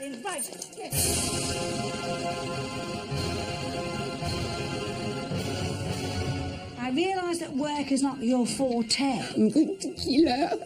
darling. Right. Yes. I realise that work is not your forte. I'm going to kill her.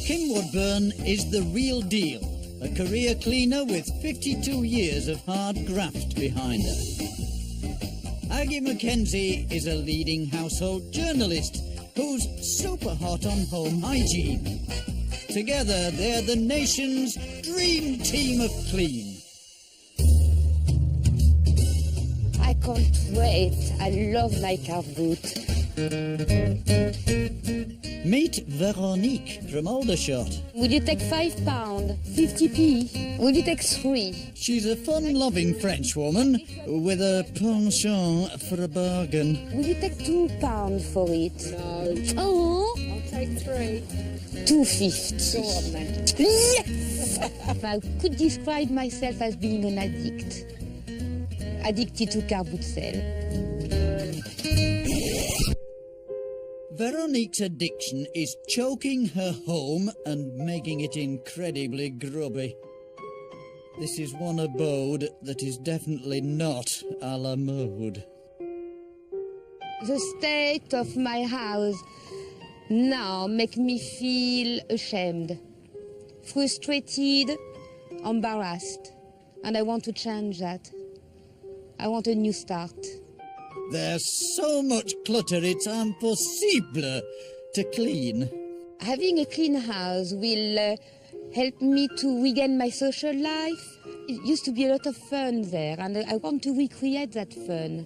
Kim Woodburn is the real deal, a career cleaner with 52 years of hard graft behind her. Aggie Mackenzie is a leading household journalist who's super hot on home hygiene. Together, they're the nation's dream team of clean. I can't wait. I love my car boot. Meet Veronique from Aldershot. Will you take £5? 50p? Will you take 3? She's a fun-loving French woman with a penchant for a bargain. Will you take £2 for it? No. Oh, I'll take 3. £2.50. Go on then. Yes! If I could describe myself as being an addict. Addicted to car boot sale. Veronique's addiction is choking her home and making it incredibly grubby. This is one abode that is definitely not a la mode. The state of my house now makes me feel ashamed, frustrated, embarrassed, and I want to change that. I want a new start. There's so much clutter, it's impossible to clean. Having a clean house will help me to regain my social life. It used to be a lot of fun there, and I want to recreate that fun.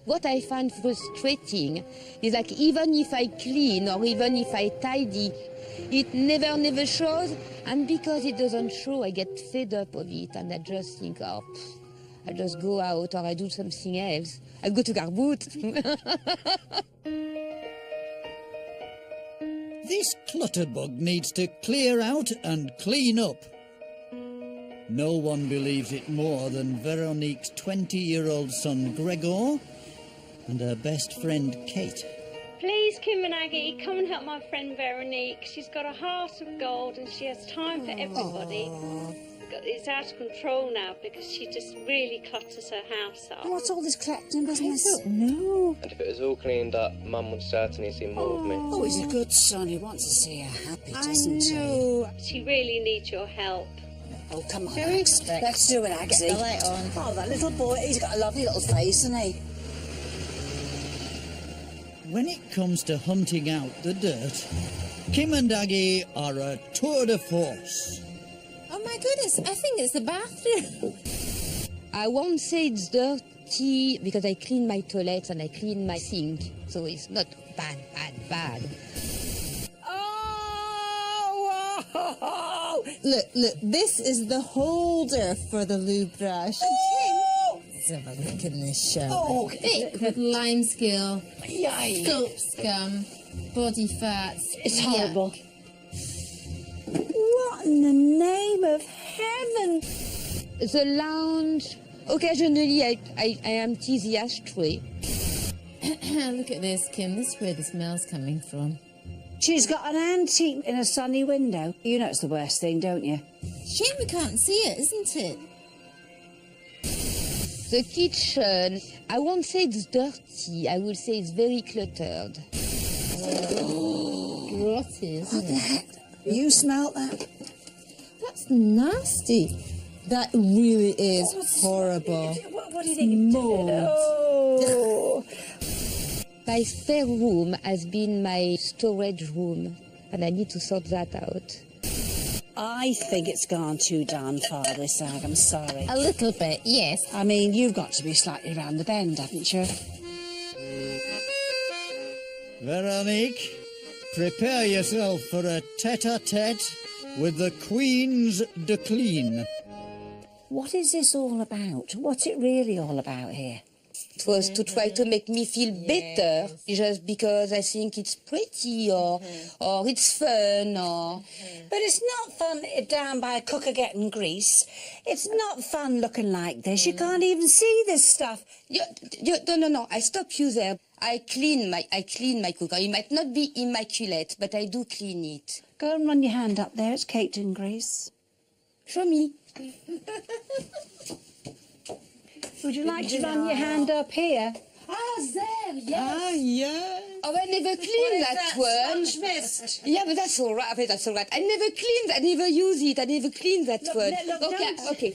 What I find frustrating is like even if I clean or even if I tidy, it never shows, and because it doesn't show, I get fed up of it, and I just think, oh, I'll just go out or I do something else. I'll go to car boot. This clutter bug needs to clear out and clean up. No one believes it more than Veronique's 20-year-old son Gregor and her best friend Kate. Please, Kim and Aggie, come and help my friend Veronique. She's got a heart of gold and she has time for everybody. It's out of control now because she just really clutters her house up. What's all this collecting business? I don't know. And if it was all cleaned up, Mum would certainly see more of me. Oh, he's a good son. He wants to see her happy, doesn't he? She really needs your help. Oh, come on, Very Ags. strict. Let's do it, Agsy. Get the light on. Oh, that little boy, he's got a lovely little face, hasn't he? When it comes to hunting out the dirt, Kim and Aggie are a tour de force. Oh my goodness, I think it's the bathroom. I won't say it's dirty because I clean my toilets and I clean my sink, so it's not bad. Oh! Look, this is the holder for the lube brush. Oh! Let's have a look in this show. Oh, Thick with lime skill, yay. soap scum, body fats. It's Yuck. horrible. What in the name of heaven? The lounge, occasionally I empty the ashtray. Look at this, Kim. This is where the smell's coming from. She's got an antique in a sunny window. You know it's the worst thing, don't you? Shame we can't see it, isn't it? The kitchen, I won't say it's dirty, I will say it's very cluttered. Grotty, isn't it? You smelt that? That's nasty. That really is horrible. What do you think? Mold. Oh. My spare room has been my storage room, and I need to sort that out. I think it's gone too darn far, this Ag, I'm sorry. A little bit, yes. I mean, you've got to be slightly round the bend, haven't you? Veronique, prepare yourself for a tete-a-tete with the Queens de Clean. What is this all about? What's it really all about here? It was to try to make me feel better, just because I think it's pretty or it's fun or... But it's not fun down by a cooker getting grease. It's not fun looking like this. You can't even see this stuff. No, I stop you there. I clean my cooker. It might not be immaculate, but I do clean it. Go and run your hand up there. It's caked in grease. Show me. Would you like to run your hand up here? There, yes. yeah. Oh, I never cleaned that one. Sponge mist. Yeah, but that's all right. That's all right. I never use it. I never clean that one.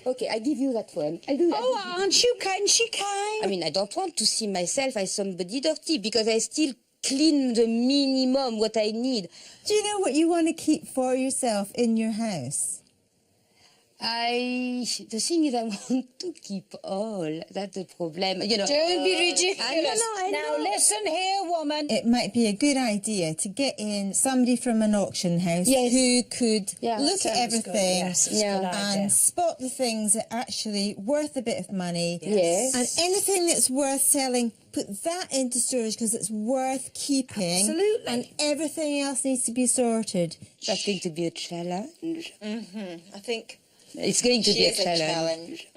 Okay, I give you that one. I do that. Oh, aren't you kind? She kind. I mean, I don't want to see myself as somebody dirty because I still clean the minimum what I need. Do you know what you want to keep for yourself in your house? The thing is, I want to keep all. That's the problem. You know. Don't be ridiculous. I Now know. listen here, woman. It might be a good idea to get in somebody from an auction house Yes. who could Yeah, look that at sounds good. everything Yes, it's a good idea. and spot the things that are actually worth a bit of money. Yes. And anything that's worth selling, put that into storage because it's worth keeping. Absolutely. And everything else needs to be sorted. That's going to be a challenge. I think It's going to be a is a challenge.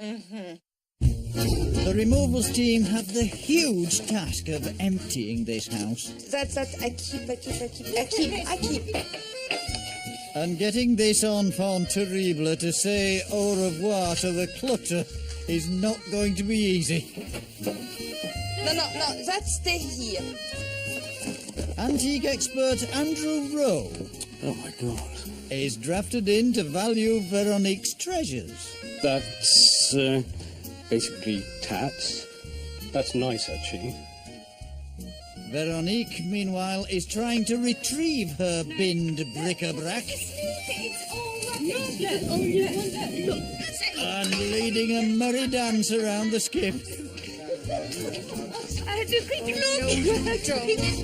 The removals team have the huge task of emptying this house. That's I keep. And getting this enfant terrible to say au revoir to the clutter is not going to be easy. No, that stay here. Antique expert Andrew Rowe Oh my God. is drafted in to value Veronique's treasures. That's basically tats. That's nice, actually. Veronique, meanwhile, is trying to retrieve her binned bric-a-brac and leading a merry dance around the skip.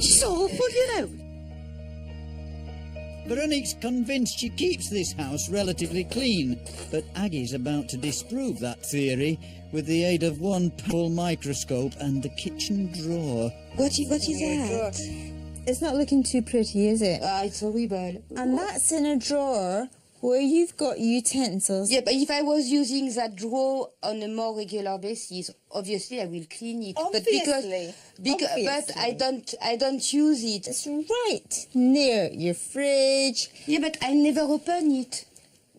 She's awful, you know. Veronique's convinced she keeps this house relatively clean, but Aggie's about to disprove that theory with the aid of one powerful microscope and the kitchen drawer. What is that? it's not looking too pretty, is it? It's horrible. And that's in a drawer where you've got utensils. Yeah, but if I was using that drawer on a more regular basis, obviously I will clean it. Obviously. But I don't use it. It's right near your fridge. Yeah, but I never open it.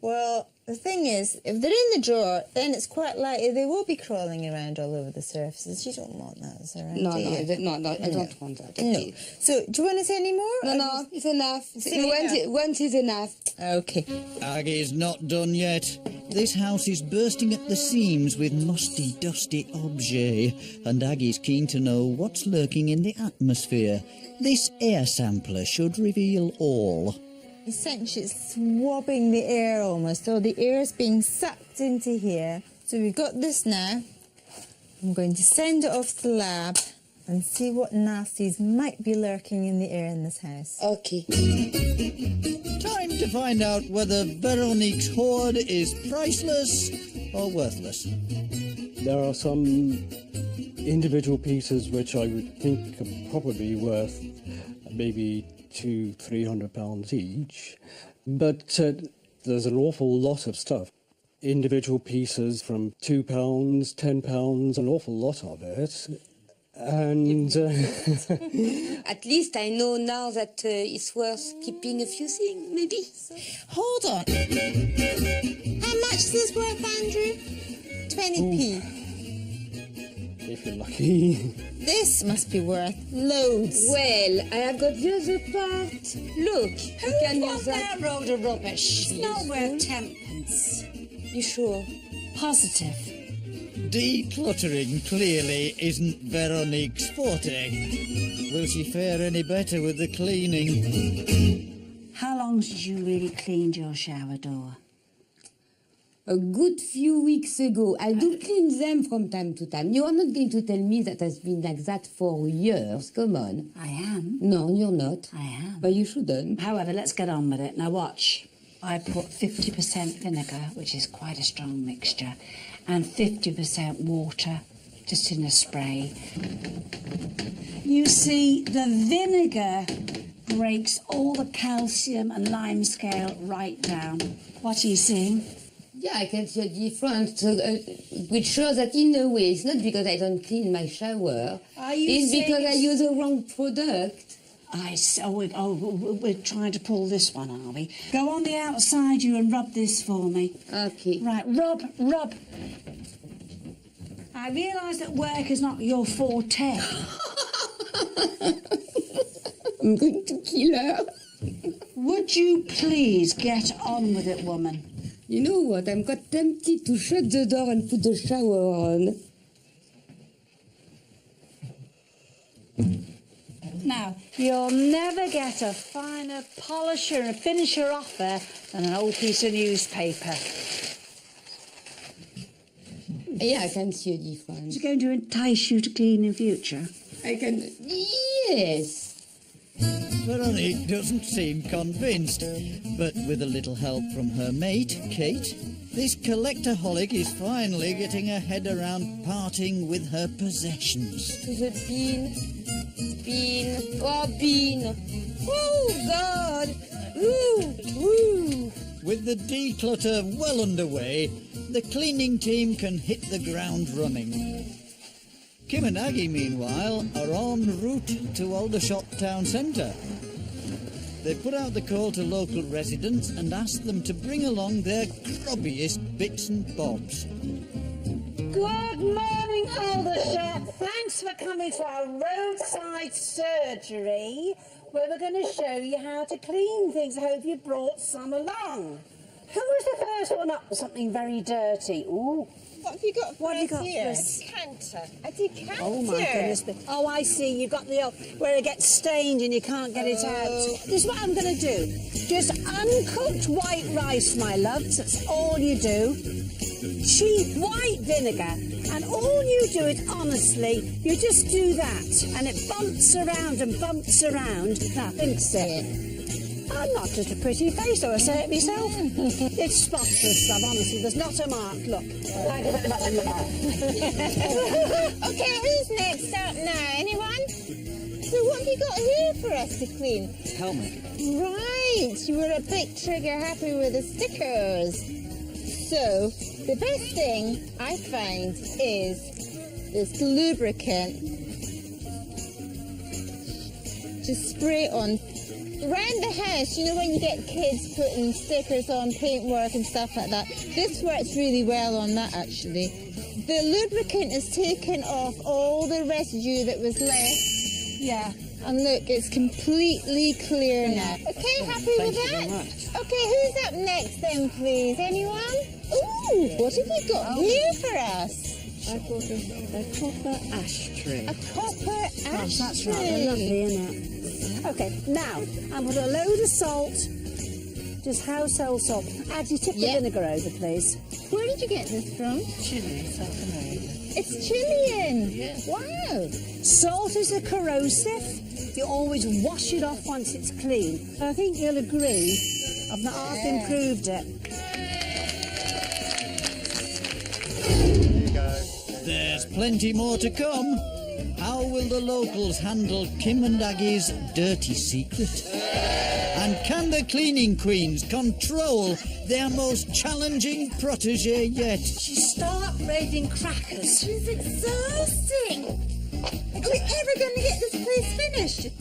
Well, the thing is, if they're in the drawer, then it's quite likely they will be crawling around all over the surfaces. You don't want that as around, No, do you? I don't want that. No. Okay. So, do you want to say any more? No, it's enough. enough. Once is enough. Okay. Aggie's not done yet. This house is bursting at the seams with musty, dusty objets, and Aggie's keen to know what's lurking in the atmosphere. This air sampler should reveal all. Essentially, it's swabbing the air almost, so the air is being sucked into here. So we've got this now. I'm going to send it off to the lab and see what nasties might be lurking in the air in this house. Okay. Time to find out whether Veronique's hoard is priceless or worthless. There are some individual pieces which I would think are probably worth maybe £200-300 each, but there's an awful lot of stuff. Individual pieces from £2, £10, an awful lot of it. And At least I know now that it's worth keeping a few things, maybe. Hold on. How much is this worth, Andrew? 20p. if you're lucky. This must be worth loads. Well, I have got the other part. Look, you can use that. That load of rubbish. It's not worth 10p. You sure? Positive. Decluttering clearly isn't Veronique's forte. Will she fare any better with the cleaning? How long since you really cleaned your shower door? A good few weeks ago. I do clean them from time to time. You are not going to tell me that has been like that for years. Come on. I am. No, you're not. I am. But you shouldn't. However, let's get on with it. Now watch. I put 50% vinegar, which is quite a strong mixture, and 50% water just in a spray. You see, the vinegar breaks all the calcium and lime scale right down. What are you seeing? Yeah, I can see a difference, which shows that in a way it's not because I don't clean my shower. It's because I use the wrong product. We're trying to pull this one, are we? Go on the outside, you, and rub this for me. Okay. Right, rub. I realise that work is not your forte. I'm going to kill her. Would you please get on with it, woman? You know what? I'm quite tempted to shut the door and put the shower on. Now, you'll never get a finer polisher and finisher offer than an old piece of newspaper. Yeah, I can see a difference. Is it going to entice you to clean in future? I can... Yes. Veronique doesn't seem convinced, but with a little help from her mate, Kate, this collectaholic is finally getting her head around parting with her possessions. To the bin. Oh, bin. Oh, God. Ooh. With the declutter well underway, the cleaning team can hit the ground running. Kim and Aggie, meanwhile, are en route to Aldershot town centre. They put out the call to local residents and asked them to bring along their grubbiest bits and bobs. Good morning, Aldershot. Thanks for coming to our roadside surgery, where we're going to show you how to clean things. I hope you brought some along. Who was the first one up with something very dirty? Ooh. What have you got for us here? This? A decanter. Oh, my goodness. Oh, I see. You've got the where it gets stained and you can't get it out. This is what I'm going to do. Just uncooked white rice, my loves. That's all you do. Cheap white vinegar. And all you do is, honestly, you just do that. And it bumps around and bumps around. Now, think it. I'm not just a pretty face, or I say it myself. It's spotless, love, honestly. There's not a mark, look. Okay, who's next up now? Anyone? So what have you got here for us to clean? Helmet. Right, you were a bit trigger happy with the stickers. So, the best thing I find is this lubricant. Just spray it on. Around the house, you know when you get kids putting stickers on paintwork and stuff like that, this works really well on that actually. The lubricant has taken off all the residue that was left. Yeah. And look, it's completely clear now. Okay, happy with that? Okay, who's up next then, please? Anyone? Ooh, what have you got here for us? I bought a copper ashtray. A copper ashtray. Gosh, that's right. They're lovely, isn't it? Okay, now, I'm put a load of salt, just household salt. Add your tip of vinegar over, please. Where did you get this from? Chile, South America. It's Chilean. Yeah. Wow. Salt is a corrosive. You always wash it off once it's clean. I think you'll agree I've not half improved it. There's plenty more to come. How will the locals handle Kim and Aggie's dirty secret? And can the cleaning queens control their most challenging protégé yet? Start raiding crackers. It's exhausting. Are we ever going to get this place finished?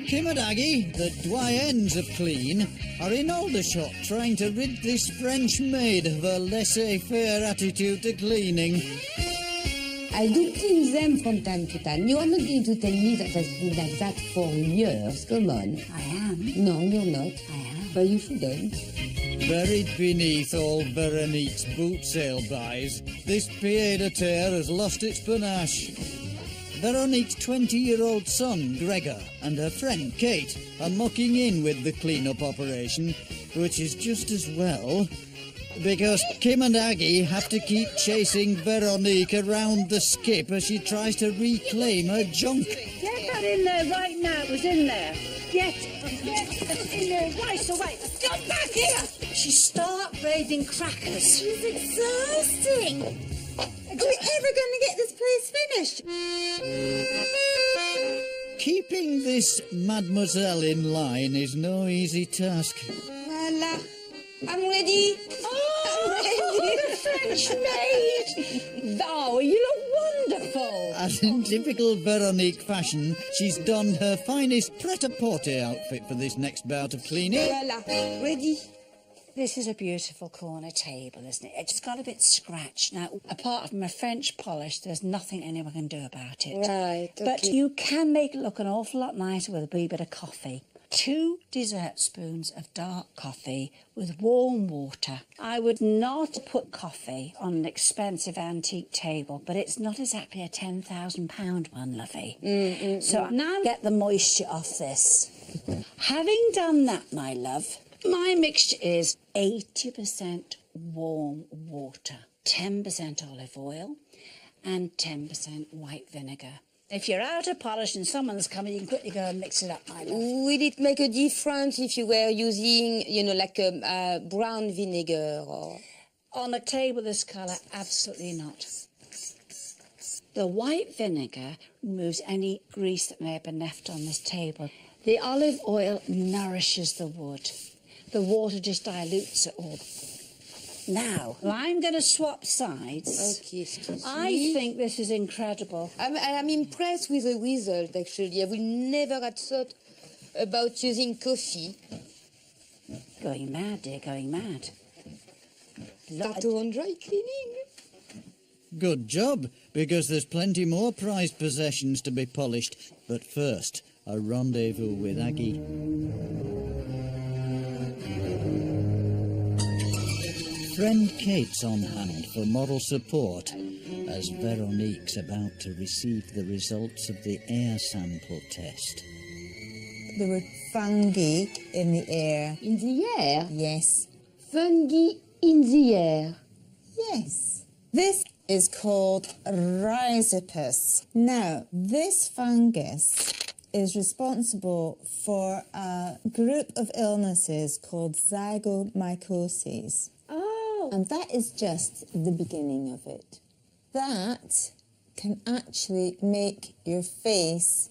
Kim and Aggie, the doyens of clean, are in Aldershot trying to rid this French maid of her laissez-faire attitude to cleaning. I do clean them from time to time. You are not going to tell me that has been like that for years. Come on. I am. No, you're not. I am. But you shouldn't. Buried beneath all Veronique's boot sale buys, this pied-à-terre has lost its panache. Veronique's 20-year-old son, Gregor, and her friend, Kate, are mucking in with the clean-up operation, which is just as well because Kim and Aggie have to keep chasing Veronique around the skip as she tries to reclaim her junk. Get that in there right now. It was in there. Get it in there right away. Get back here. She's start braiding crackers. It's exhausting. Are we ever going to get this place finished? Keeping this mademoiselle in line is no easy task. Voila. I'm ready. The French maid. Oh, you look wonderful. As in typical Veronique fashion, she's donned her finest pret-a-porter outfit for this next bout of cleaning. Voila. Ready. This is a beautiful corner table, isn't it? It's got a bit scratched. Now, apart from a French polish, there's nothing anyone can do about it. Right, But you can make it look an awful lot nicer with a wee bit of coffee. 2 dessert spoons of dark coffee with warm water. I would not put coffee on an expensive antique table, but it's not exactly a £10,000 one, lovey. So now get the moisture off this. Having done that, my love, my mixture is 80% warm water, 10% olive oil and 10% white vinegar. If you're out of polish and someone's coming, you can quickly go and mix it up, my love. Will it make a difference if you were using, like a brown vinegar or... On a table this colour, absolutely not. The white vinegar removes any grease that may have been left on this table. The olive oil nourishes the wood. The water just dilutes it all. Now, I'm going to swap sides. Okay, excuse I me. think this is incredible. I'm impressed with the result, actually. I would never have thought about using coffee. Going mad, dear, going mad. Start to on dry cleaning. Good job, because there's plenty more prized possessions to be polished. But first, a rendezvous with Aggie. Friend Kate's on hand for moral support as Veronique's about to receive the results of the air sample test. There were fungi in the air. In the air? Yes. Fungi in the air. Yes. This is called Rhizopus. Now, this fungus is responsible for a group of illnesses called zygomycosis. Oh. And that is just the beginning of it. That can actually make your face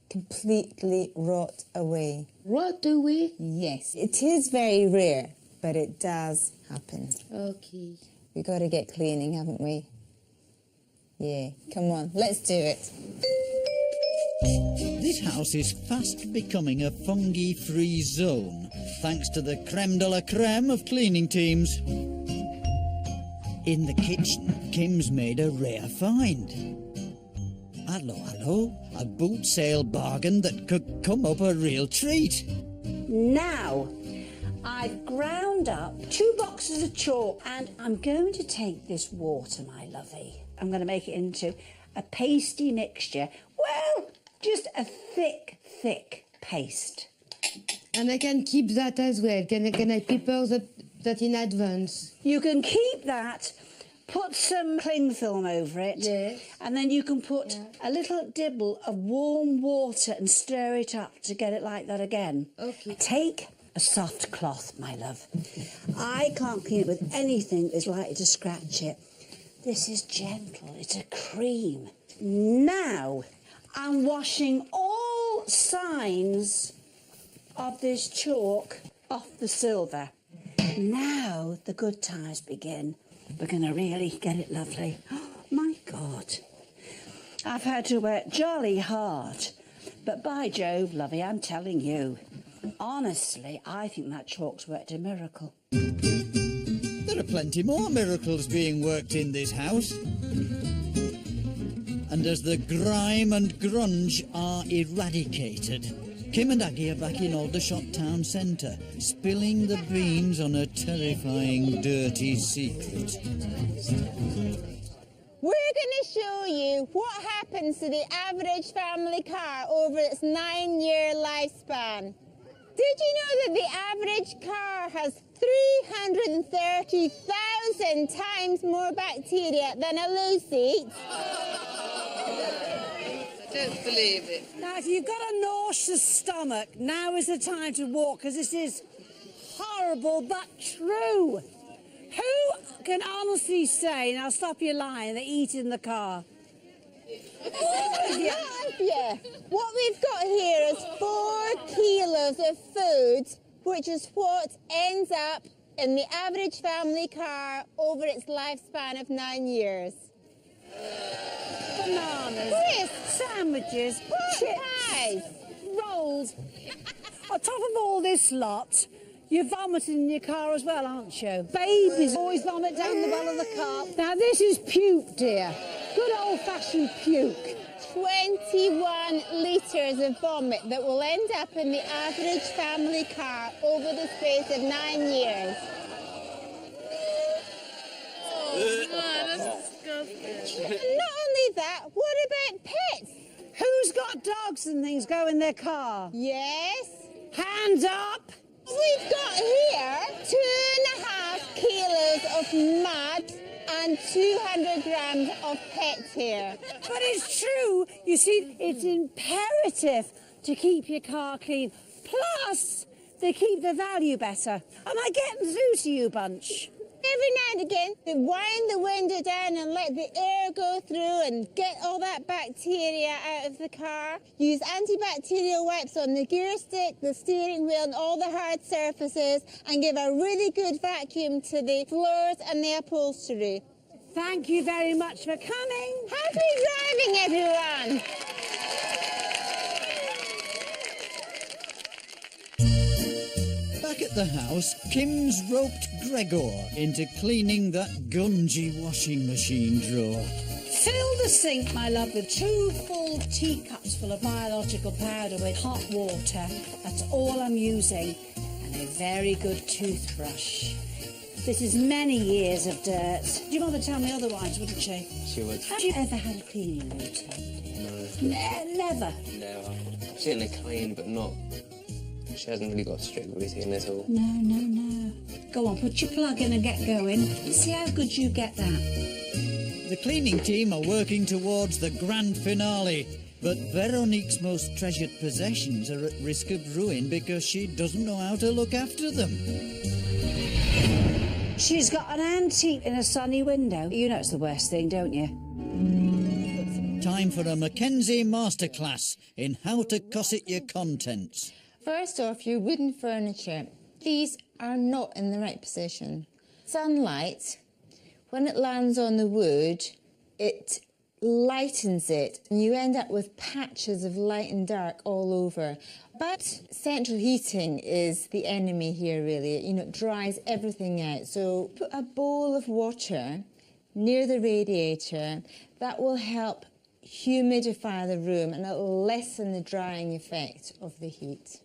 completely rot away. Rot away? Yes, it is very rare, but it does happen. Okay. We've got to get cleaning, haven't we? Yeah, come on, let's do it. This house is fast becoming a fungi-free zone, thanks to the creme de la creme of cleaning teams. In the kitchen, Kim's made a rare find. Hello, a boot sale bargain that could come up a real treat. Now, I've ground up 2 boxes of chalk and I'm going to take this water, my lovey. I'm going to make it into a pasty mixture. Well, just a thick paste. And I can keep that as well. Can I prepare that in advance? You can keep that, put some cling film over it, Yes. and then you can put a little dibble of warm water and stir it up to get it like that again. Okay. Take a soft cloth, my love. I can't clean it with anything that's likely to scratch it. This is gentle, it's a cream. Now, I'm washing all signs of this chalk off the silver. Now the good times begin. We're going to really get it lovely. Oh, my God. I've had to work jolly hard. But by Jove, lovey, I'm telling you, honestly, I think that chalk's worked a miracle. There are plenty more miracles being worked in this house. And as the grime and grunge are eradicated, Kim and Aggie are back in Aldershot town centre, spilling the beans on a terrifying, dirty secret. We're going to show you what happens to the average family car over its 9-year lifespan. Did you know that the average car has 330,000 times more bacteria than a loo seat? I don't believe it. Now, if you've got a nauseous stomach, now is the time to walk, because this is horrible but true. Who can honestly say, and I'll stop you lying, they eat in the car? All of you. What we've got here is 4 kilos of food, which is what ends up in the average family car over its lifespan of 9 years. Bananas, sandwiches, chips, rolls. On top of all this lot, you're vomiting in your car as well, aren't you? Babies always vomit down the well of the car. Now, this is puke, dear. Good old-fashioned puke. 21 litres of vomit that will end up in the average family car over the space of 9 years. That's disgusting. Not only that, what about pets? Who's got dogs and things go in their car? Yes. Hands up! We've got here 2.5 kilos of mud and 200 grams of pets here. But it's true. You see, it's imperative to keep your car clean. Plus, they keep the value better. Am I getting through to you, bunch? Every now and again, they wind the window down and let the air go through and get all that bacteria out of the car. Use antibacterial wipes on the gear stick, the steering wheel and all the hard surfaces, and give a really good vacuum to the floors and the upholstery. Thank you very much for coming. Happy driving, everyone! Back at the house, Kim's roped Gregor into cleaning that gungy washing machine drawer. Fill the sink, my love, with 2 full teacups full of biological powder with hot water. That's all I'm using. And a very good toothbrush. This is many years of dirt. Your mother tell me otherwise, wouldn't she? She would. Have you ever had a cleaning routine? Never. No. I've seen her clean, but not. She hasn't really got a strict routine at all. No. Go on, put your plug in and get going. See how good you get that. The cleaning team are working towards the grand finale, but Veronique's most treasured possessions are at risk of ruin because she doesn't know how to look after them. She's got an antique in a sunny window. You know it's the worst thing, don't you? Time for a Mackenzie masterclass in how to cosset your contents. First off, your wooden furniture. These are not in the right position. Sunlight, when it lands on the wood, it lightens it and you end up with patches of light and dark all over. But central heating is the enemy here, really. You know, it dries everything out. So put a bowl of water near the radiator. That will help humidify the room and it'll lessen the drying effect of the heat.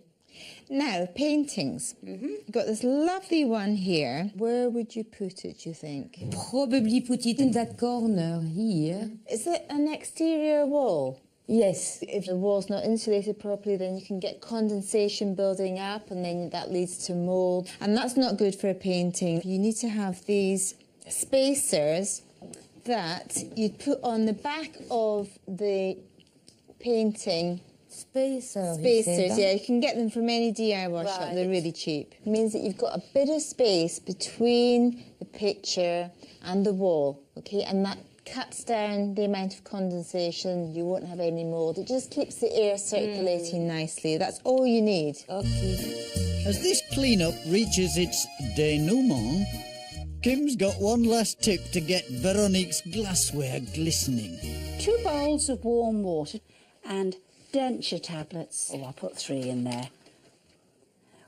Now, paintings. You've got this lovely one here. Where would you put it, do you think? Probably put it in that corner here. Is it an exterior wall? Yes. If the wall's not insulated properly, then you can get condensation building up and then that leads to mould. And that's not good for a painting. You need to have these spacers that you'd put on the back of the painting. Spacers, yeah, you can get them from any DIY shop, they're really cheap. It means that you've got a bit of space between the picture and the wall, okay, and that cuts down the amount of condensation, you won't have any mould, it just keeps the air circulating nicely, that's all you need. Okay. As this clean-up reaches its denouement, Kim's got one last tip to get Veronique's glassware glistening. 2 bowls of warm water and denture tablets. Oh, I'll put 3 in there.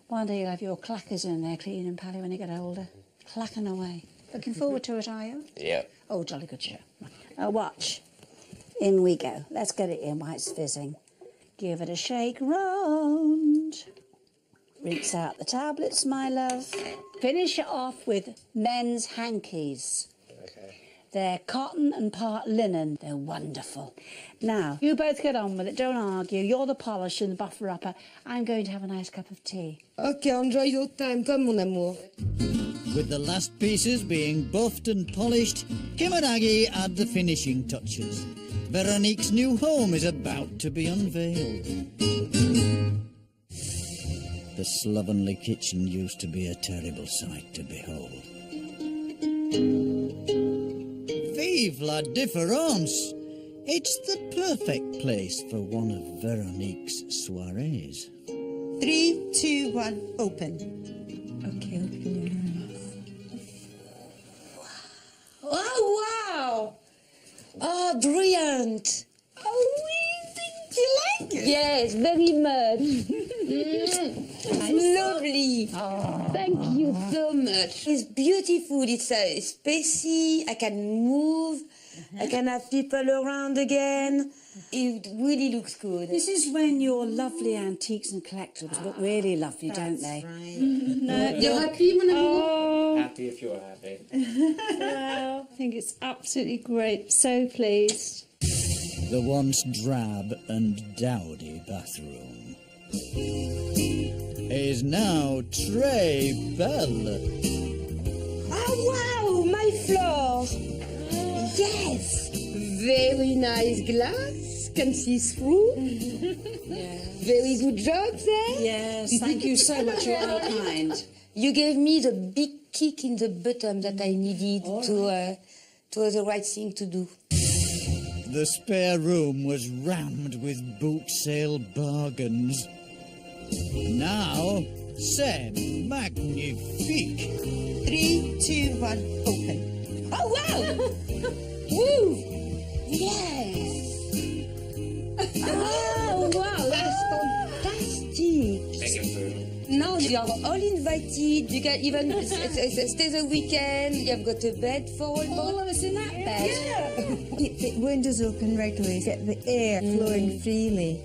One day you'll have your clackers in there cleaning, Pally, when you get older. Clacking away. Looking forward to it, are you? Yeah. Oh, jolly good show. Now watch. In we go. Let's get it in while it's fizzing. Give it a shake round. Rinse out the tablets, my love. Finish it off with men's hankies. Okay. They're cotton and part linen. They're wonderful. Now, you both get on with it. Don't argue. You're the polisher and the buffer-upper. I'm going to have a nice cup of tea. OK, enjoy your time. Come, mon amour. With the last pieces being buffed and polished, Kim and Aggie add the finishing touches. Veronique's new home is about to be unveiled. The slovenly kitchen used to be a terrible sight to behold. Vive la différence! It's the perfect place for one of Veronique's soirees. 3, 2, 1, open. Okay, open your mouth. Oh, wow! Oh, brilliant! Oh, do you like it? Yes, very much. Lovely. Thank you so much. It's beautiful. It's spacey. I can move. I can have people around again. It really looks good. This is when your lovely antiques and collectibles look really lovely, don't they? Right. No, you're happy, mon amour? Oh, Happy if you're happy. well, I think it's absolutely great. So pleased. The once drab and dowdy bathroom is now très belle. Oh, wow, my floor. Yes. Very nice glass. Can see through. Very good job there. Yes, thank you so much. You're all kind. You gave me the big kick in the bottom that I needed to the right thing to do. The spare room was rammed with boot sale bargains. Now, c'est magnifique. 3, 2, 1, open. Oh, wow! Woo! Yes! Oh, wow, that's fantastic! Take it through. Now you are all invited. You can even stay the weekend. You've got a bed for all of us in that bed. Keep the windows open regularly, get the air flowing freely.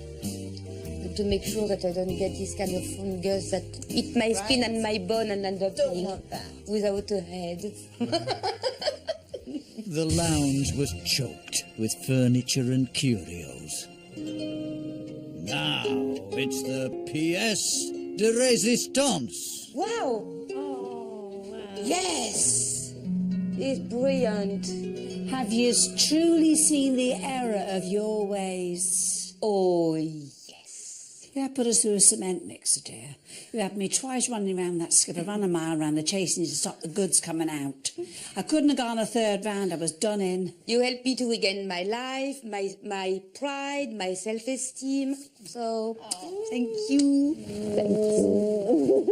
To make sure that I don't get this kind of fungus that eat my skin and my bone and end up being without a head. The lounge was choked with furniture and curios. Now it's the pièce de résistance. Wow! Oh, wow. Yes! It's brilliant. Have you truly seen the error of your ways? Oh, yes. You had put us through a cement mixer, dear. You had me twice running around that skipper, run a mile around the chasing to stop the goods coming out. I couldn't have gone a third round, I was done in. You helped me to regain my life, my pride, my self-esteem. So, thank you. Thank you.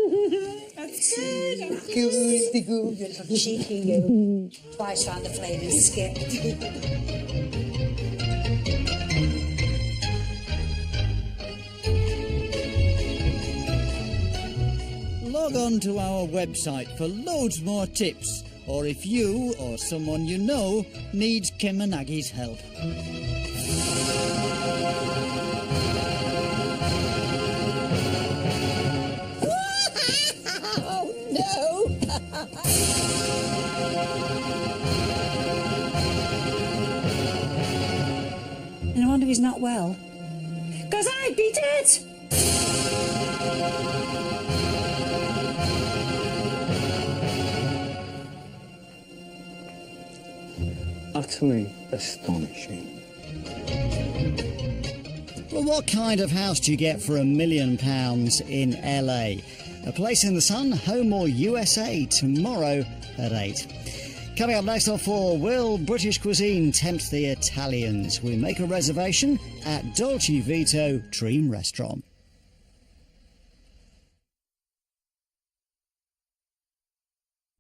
That's good. Good, good. You little cheeky you. Twice round the flaming skip. Log on to our website for loads more tips, or if you or someone you know needs Kim and Aggie's help. Oh, no! And I wonder if he's not well. 'Cause I'd be dead! Utterly astonishing. Well, what kind of house do you get for £1 million in LA? A Place in the Sun, Home or USA, tomorrow at 8. Coming up next off 4, will British cuisine tempt the Italians? We make a reservation at Dolce Vito Dream Restaurant.